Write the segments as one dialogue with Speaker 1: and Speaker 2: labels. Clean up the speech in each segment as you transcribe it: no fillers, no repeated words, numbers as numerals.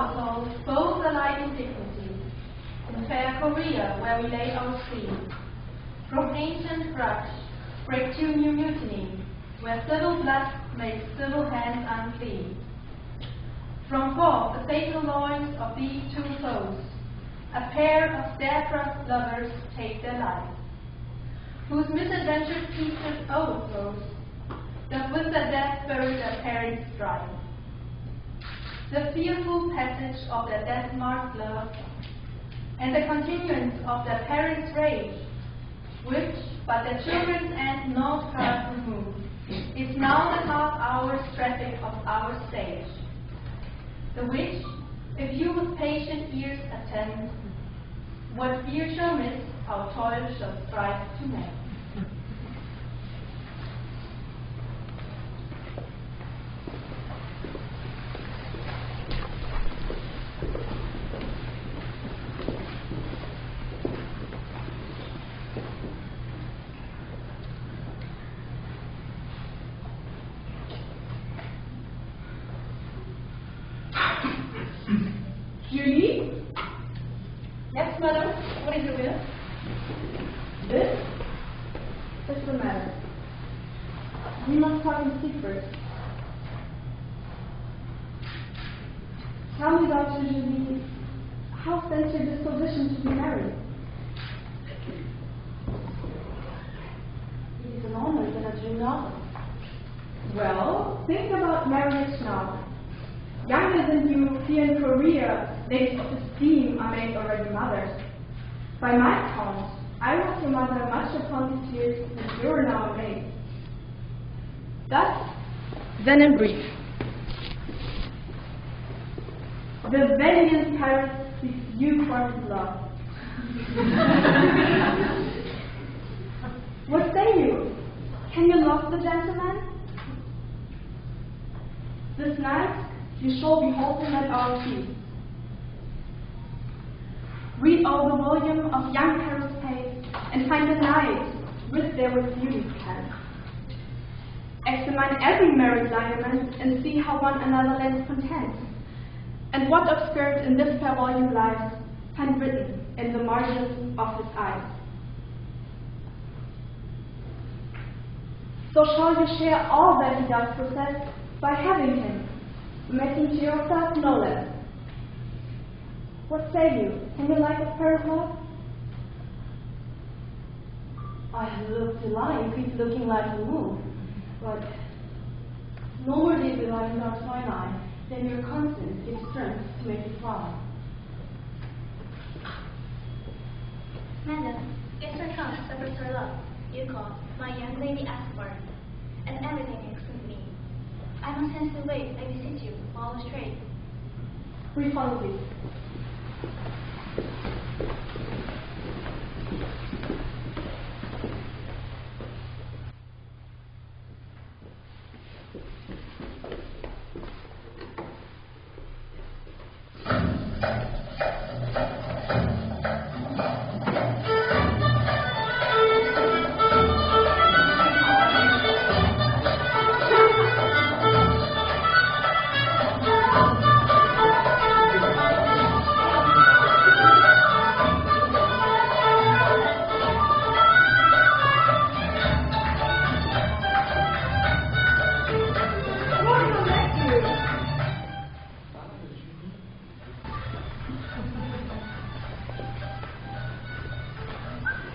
Speaker 1: household, both alike in dignity. In fair Korea, where we lay our scene, from ancient grudge, break to new mutiny, where civil blood makes civil hands unclean. From forth the fatal loins of these two foes, a pair of star-crossed lovers take their lives, whose misadventured pieces overthrows, doth with their death bury their parents' strife. The fearful passage of their death-marked love, and the continuance of their parents' rage, which, but their children's end not far removed, is now the half-hour's traffic of our stage, the which, if you with patient ears attend, what fear shall miss, our toil shall strive to make.
Speaker 2: Julie?
Speaker 1: Yes, madam. What is your will?
Speaker 2: This? What's the matter? We must talk in secret. Tell me, Dr. Julie, how stands your disposition to be married?
Speaker 1: It is an honor that I dream of.
Speaker 2: Well, think about marriage now. Younger than you here in Korea, ladies of esteem are made already mothers. By my count, I was your mother much upon these years that you are now a maid. Thus, then in brief, the valiant Paris seeks you for his love. What say you? Can you love the gentleman? This night, you shall behold him at our feet. Read all the volume of young Paris Pace, and find a knight writ there with beauty's pen. Examine every married lineament, and see how one another lends content, and what obscured in this fair volume lies, find written in the margins of his eyes. So shall you share all that he does possess by having him, making to yourself no less. What say you? Can you like a pair of love?
Speaker 1: I have looked to lie, keep looking like the moon, but no more deeply light in our fine eye than your conscience gives strength to make it fly.
Speaker 3: Madam, guess what comes suffers her love. You call, my young lady asks for it, and everything excludes me. I must hence wait, I beseech you, all astray.
Speaker 2: We follow thee.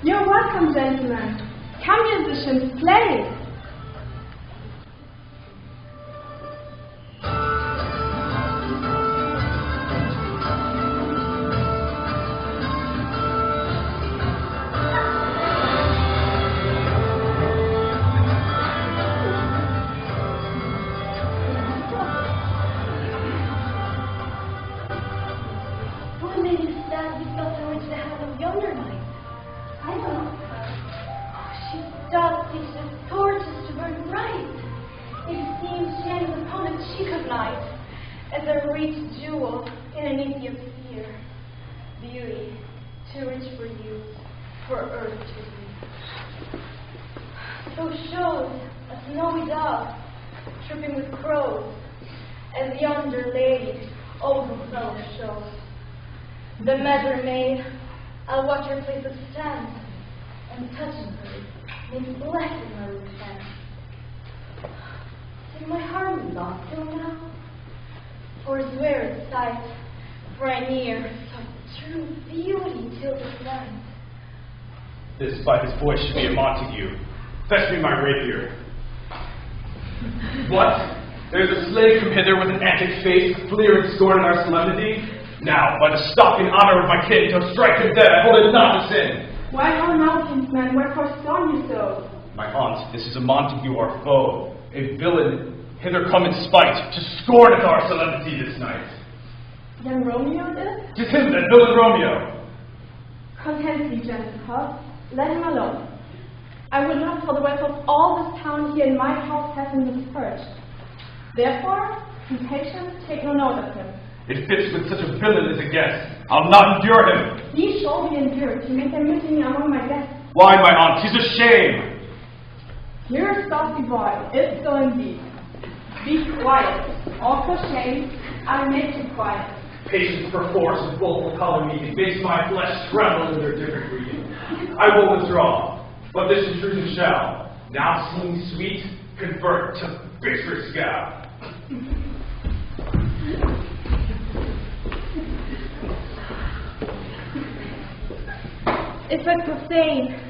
Speaker 2: You're welcome, gentlemen. Come, musicians, play.
Speaker 3: Who made you stand with us towards the hand of yonder knight? I don't know. She does teach the torches to burn bright. It seems she hangs upon the cheek of night, as a rich jewel in an Indian sphere. Beauty, too rich for you, for earth to see. So shows a snowy dove, tripping with crows, as yonder lady Oh, the fellow shows. The measure made, I'll watch her place of stand, and touching her, maybe blessing her with hands. Is my heart lost till now? Or is where its sight, for I near such true beauty till this night?
Speaker 4: This by his voice should be a Montague. Fetch me my rapier. What? There's a slave come hither with an antic face, with fleer and scorn in our solemnity? Now, by the stock and honor of my kin, to strike him dead, I hold it not a sin.
Speaker 2: Why now, kinsman, wherefore storm you so?
Speaker 4: My aunt, this is a Montague our foe, a villain, hither come in spite, to scorn at our solemnity this night.
Speaker 2: Young Romeo this?
Speaker 4: 'Tis him, that villain Romeo.
Speaker 2: Content thee, gentle heart, let him alone. I will not for the wealth of all this town here in my house have him dispersed. Therefore, be patient, take no note of him.
Speaker 4: It fits with such a villain as a guest. I'll not endure him.
Speaker 2: Ye shall be endured, to make a mutiny among my guests.
Speaker 4: Why, my aunt, 'tis a shame.
Speaker 2: Here, saucy boy, if so indeed. Be quiet, all for shame, I make you quiet.
Speaker 4: Patience perforce and both will color me, and makes my flesh tremble in their different breeding. I will withdraw, but this intrusion shall, now seeming sweet, convert to bitter scab.
Speaker 3: If I profane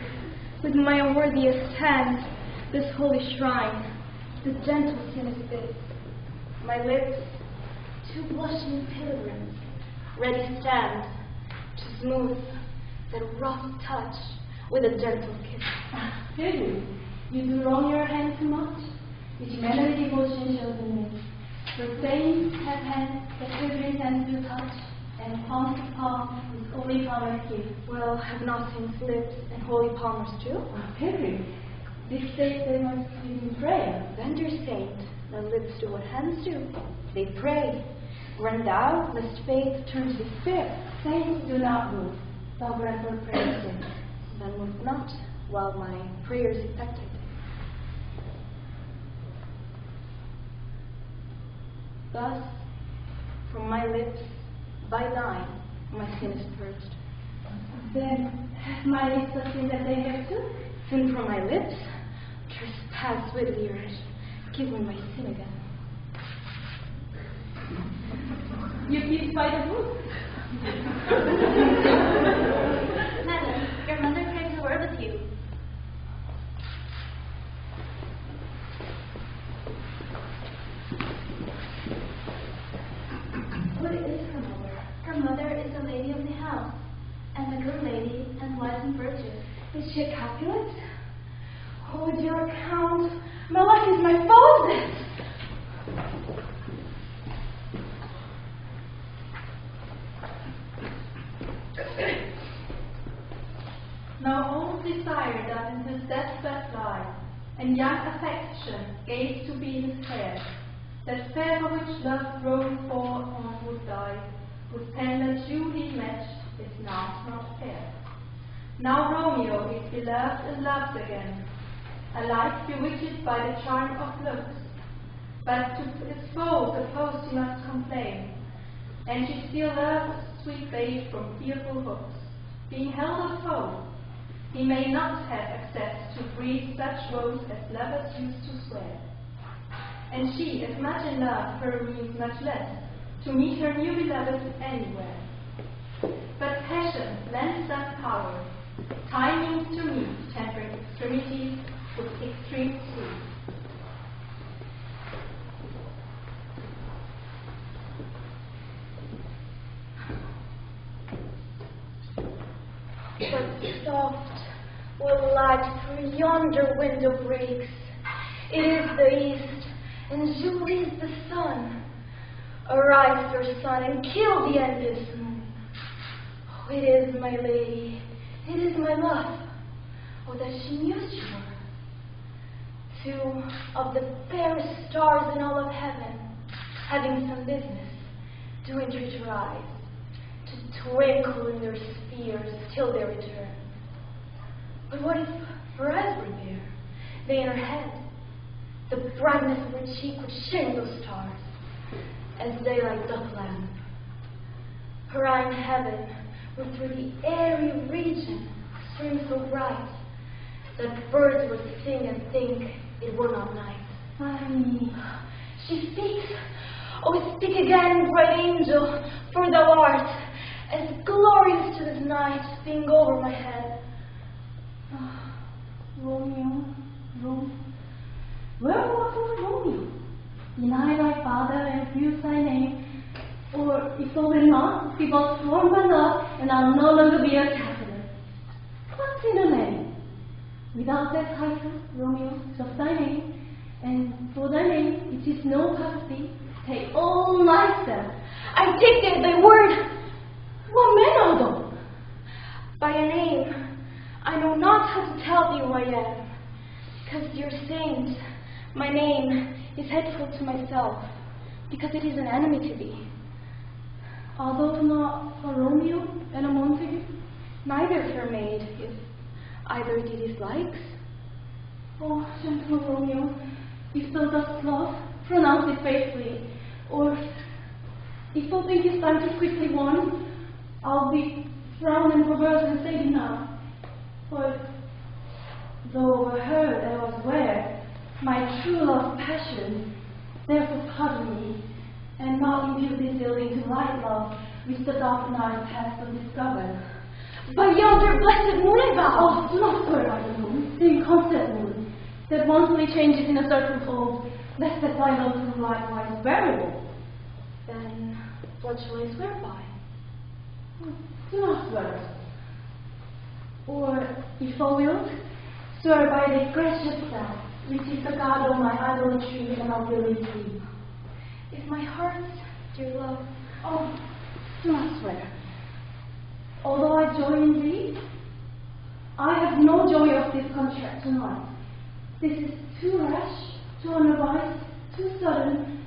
Speaker 3: with my unworthiest hand this holy shrine, the gentle sin is this. My lips, two blushing pilgrims, ready stand to smooth that rough touch with a gentle kiss.
Speaker 2: Really, you do wrong your hand too much, which manly devotion shows in me. For saints have hands that pilgrims hands do touch, and palm to palm with holy palmers kiss.
Speaker 3: Well, have not saints lips and holy palmers too?
Speaker 2: Pilgrims, this state they must speak in prayer.
Speaker 3: Then, dear saint, thy lips do what hands do. They pray. Grant thou, lest faith turn to despair.
Speaker 2: Saints do not move, thou grant for prayer sing.
Speaker 3: Then move not, while my prayers effected. Thus, from my lips, by thine, my sin is purged.
Speaker 2: Then have my lips a sin that they have too?
Speaker 3: Sin from my lips, trespass with ears, give me my sin again.
Speaker 2: You keep by the book.
Speaker 3: Madam, your mother craves a word with you.
Speaker 1: What is her mother? Her mother is the lady of the house, and a good lady and wise and virtuous.
Speaker 3: Is she a Capulet? Oh, dear Count, my life is my fault.
Speaker 1: Now old desire doth in his deathbed lie, and young affection gaze to be his care. That fair for which love grown forth on would die, with pen that duly matched is now not fair. Now Romeo is beloved and loved again, alike bewitched by the charm of looks. But to his foes opposed he must complain, and she still loves sweet babe from fearful hooks. Being held a foe, he may not have access to breathe such woes as lovers used to swear. And she, as much in love, her means much less, to meet her new beloved anywhere. But passion lends us power, time means to meet, tempering extremities with extreme sweet.
Speaker 3: But soft will light through yonder window breaks. It is the east, and Julie's the sun. Arise, fair sun, and kill the envious moon. Oh, it is my lady, it is my love. Oh, that she knew you were. Two of the fairest stars in all of heaven, having some business, do entreat her eyes to twinkle in their spheres till they return. But what if forever there, they in her head, the brightness of her cheek would shame those stars, as daylight doth lamp For I in heaven, where through the airy region streams so bright, that birds would sing and think it were not night. She speaks. Oh, speak again, bright angel, for thou art as glorious to this night being over my head.
Speaker 5: Romeo, wherefore Romeo? Deny thy father and refuse thy name, or if so will not, be but sworn by love, and I'll no longer be a Catholic. What's in a name? Without that title, Romeo, just thy name, and for thy name it is no prophecy. Take all myself.
Speaker 3: I take thy word. What men are thou? By a name, I know not how to tell thee who I am, because, dear saint, my name is hateful to myself, because it is an enemy to thee.
Speaker 5: Are those not a Romeo and a Montague?
Speaker 3: Neither, fair maid, if either thee dislikes.
Speaker 5: Oh, gentle Romeo, if thou dost love, pronounce it faithfully, or if thou thinkest time to quickly won, I'll be frown and perverse and say thee now. For though overheard elsewhere, my true love passion, therefore pardon me, and not impute this ill into light love, which the dark night has to discover.
Speaker 3: By yonder blessed moon I vow!
Speaker 5: Oh, do not swear by the moon, the inconstant moon, that monthly changes in a certain fold, lest that thy love prove likewise variable.
Speaker 3: Then what shall I swear by?
Speaker 5: Do not swear. Or, if thou wilt, swear by the gracious self, which is the God of my idolatry and of your dream.
Speaker 3: If my heart, dear love,
Speaker 5: Oh, do not swear. Although I joy in thee, I have no joy of this contract tonight. This is too rash, too unadvised, too sudden,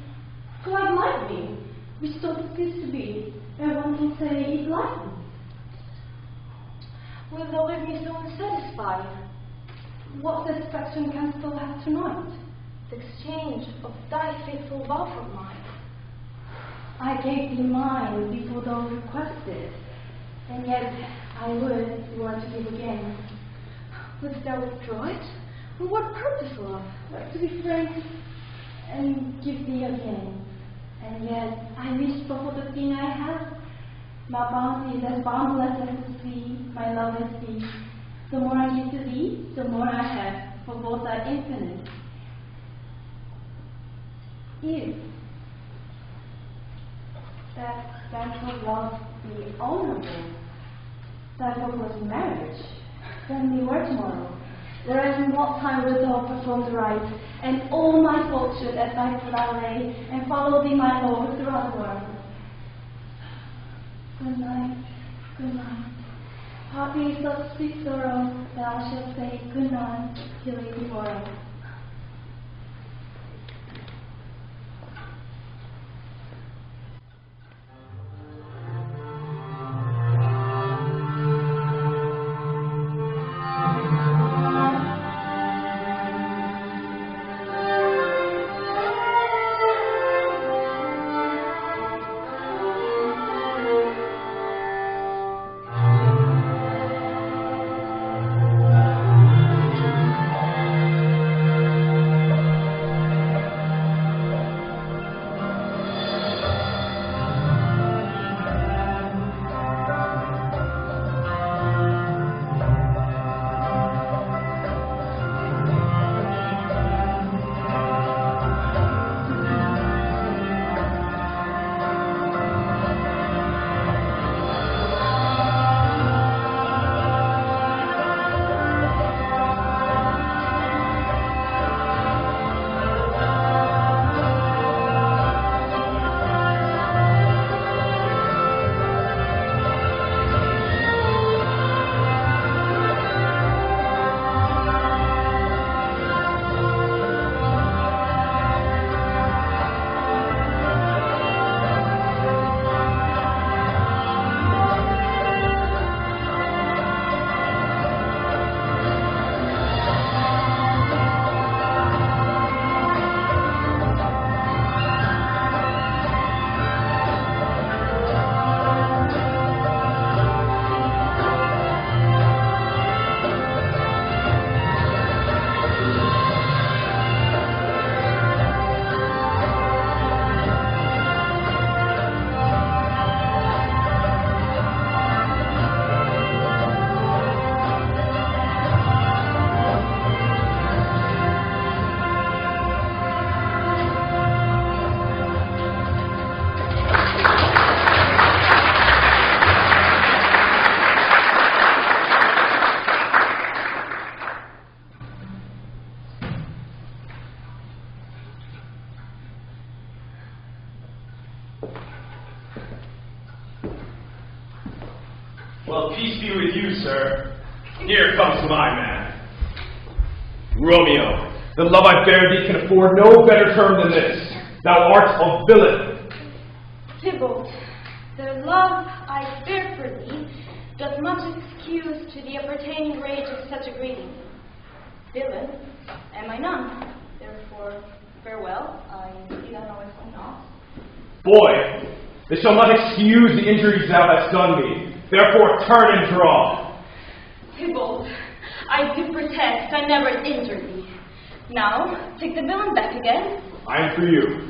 Speaker 5: to like me, which thou didst to be, and one can say it like me.
Speaker 3: will thou leave me so unsatisfied?
Speaker 5: What satisfaction canst thou have tonight?
Speaker 3: The exchange of thy faithful vow for mine.
Speaker 5: I gave thee mine before thou requested, and yet I would if you were to give again.
Speaker 3: Wouldst thou withdraw it? For what purpose, love?
Speaker 5: To be frank, and give thee again. And yet I wish but for the thing I have. My bounty is as boundless as the sea, my love as thee. The more I give to thee, the more I have, for both are infinite. If that gentle love be honorable, that was marriage, then we were tomorrow. Whereas in what time wilt thou perform the rite, and all my thoughts should at thy foot I lay, and follow thee, my Lord, throughout the world. Good night, good night. Heart me such sweet sorrow that I shall say good night till we be morrow.
Speaker 4: Well, peace be with you, sir. Here comes my man. Romeo, the love I bear thee can afford no better term than this. Thou art a villain.
Speaker 3: Tybalt, the love I bear for thee doth much excuse to the appertaining rage of such a greeting. Villain, am I none? Therefore, farewell, I see thou knowest me not.
Speaker 4: Boy, this shall not excuse the injuries thou hast done me. Therefore, turn and draw.
Speaker 3: Tybalt, I do protest I never injured thee. Now, take the villain back again.
Speaker 4: I am for you.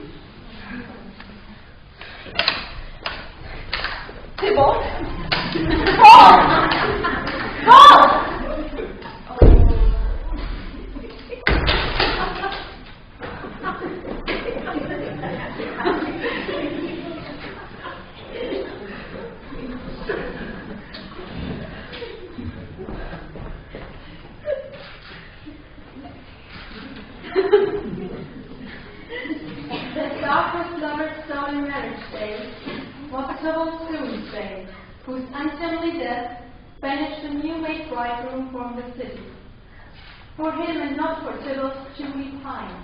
Speaker 3: Tybalt! Fall! Fall!
Speaker 1: The darkest lover's stolen marriage day was Tybalt's doomsday, whose untimely death banished the new-made bridegroom from the city. For him and not for Tybalt should we pine.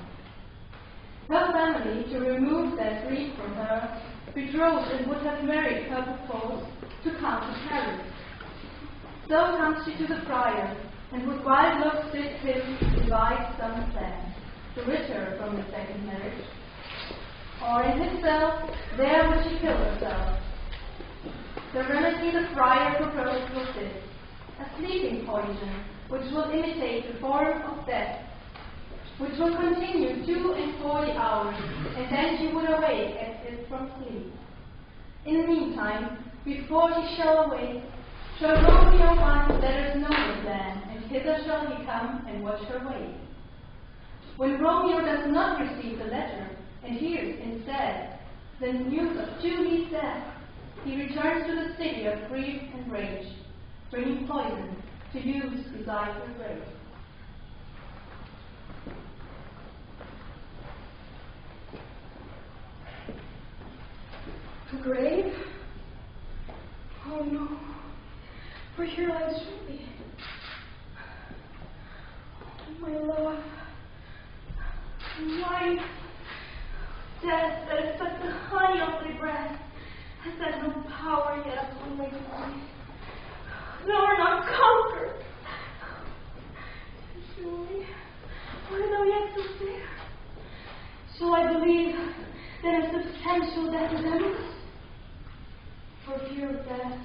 Speaker 1: Her family, to remove their grief from her, betrothed and would have married her perforce to come to Paris. So comes she to the friar, and with wild looks bids him devise some plan to rid her from the second marriage. Or in his cell, there would she kill herself. The remedy the friar proposed was this: a sleeping poison, which will imitate the form of death, which will continue 42 hours, and then she would awake as if from sleep. In the meantime, before she shall awake, shall Romeo find that is no land, and hither shall he come and watch her wait. When Romeo does not receive the letter, and hears instead the news of Julie's death, he returns to the city of grief and rage, bringing poison to use beside her grave.
Speaker 3: The grave? Oh no, for here lies Julie. Oh, my love, life, death that is but the honey of thy breath, has had no power yet upon thy body. Thou art not conquered. Julie, art thou yet so fair? Shall I believe that a substantial death is endless? For fear of death,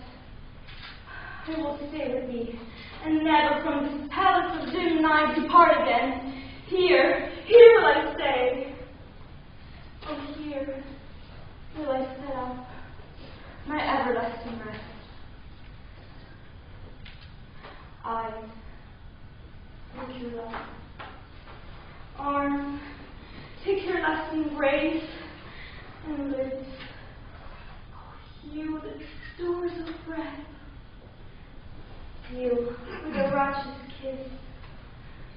Speaker 3: I will stay with thee, and never from this palace of dim night depart again. Here will I stay. Oh, here will I set up my everlasting rest. Eyes, take your love. Arms, take your lasting grace. And lips, oh, you the stores of breath. You with a righteous kiss,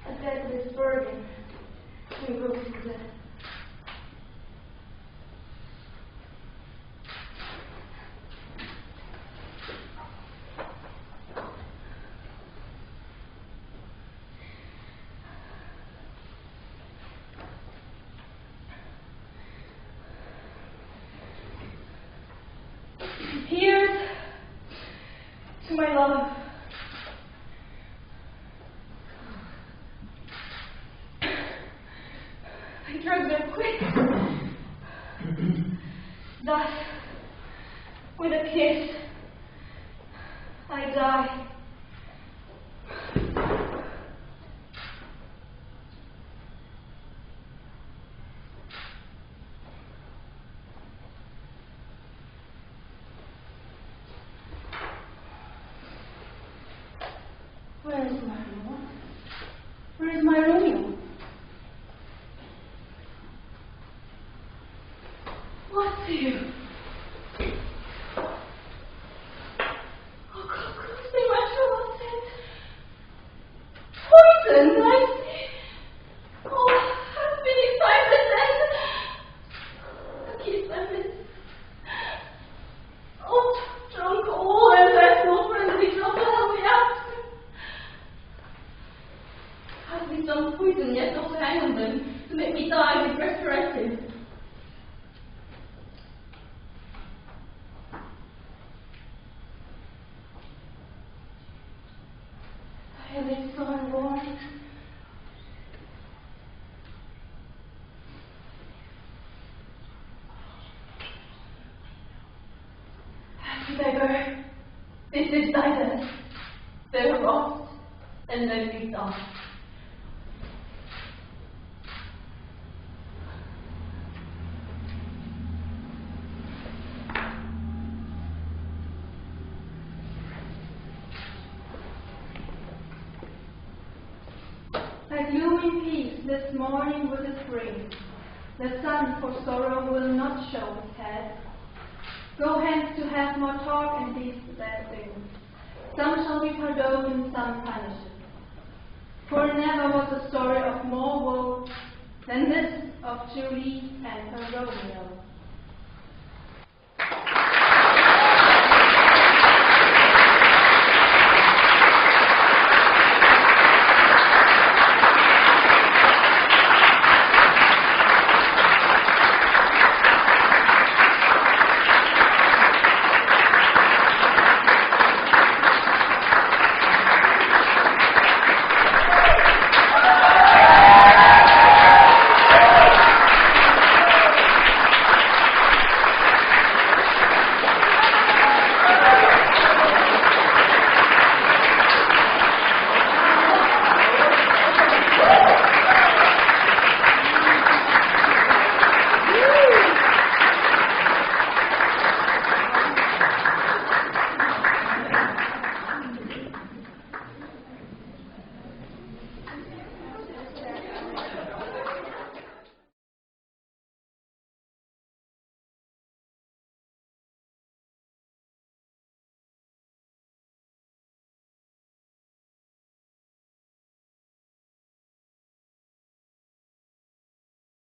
Speaker 3: a deadless burden, and broken death. Here's to my love. I drug them quick. Thus, with a kiss, I die. Where is my Romeo? Where is my Romeo? What's here? Oh, close me, my trouble said. Poison, I see. Oh, have pity, Simon, then. Kiss my lips. Oh, drunk, old, and vessel friendly.
Speaker 5: it's so unborn. Beggar, this is silence. They were lost, and they picked off.
Speaker 1: A gloomy peace this morning with the spring. The sun for sorrow will not show his head. Go hence to have more talk and these sad things. Some shall be pardoned, some punished. For never was a story of more woe than this of Julie and her Romeo.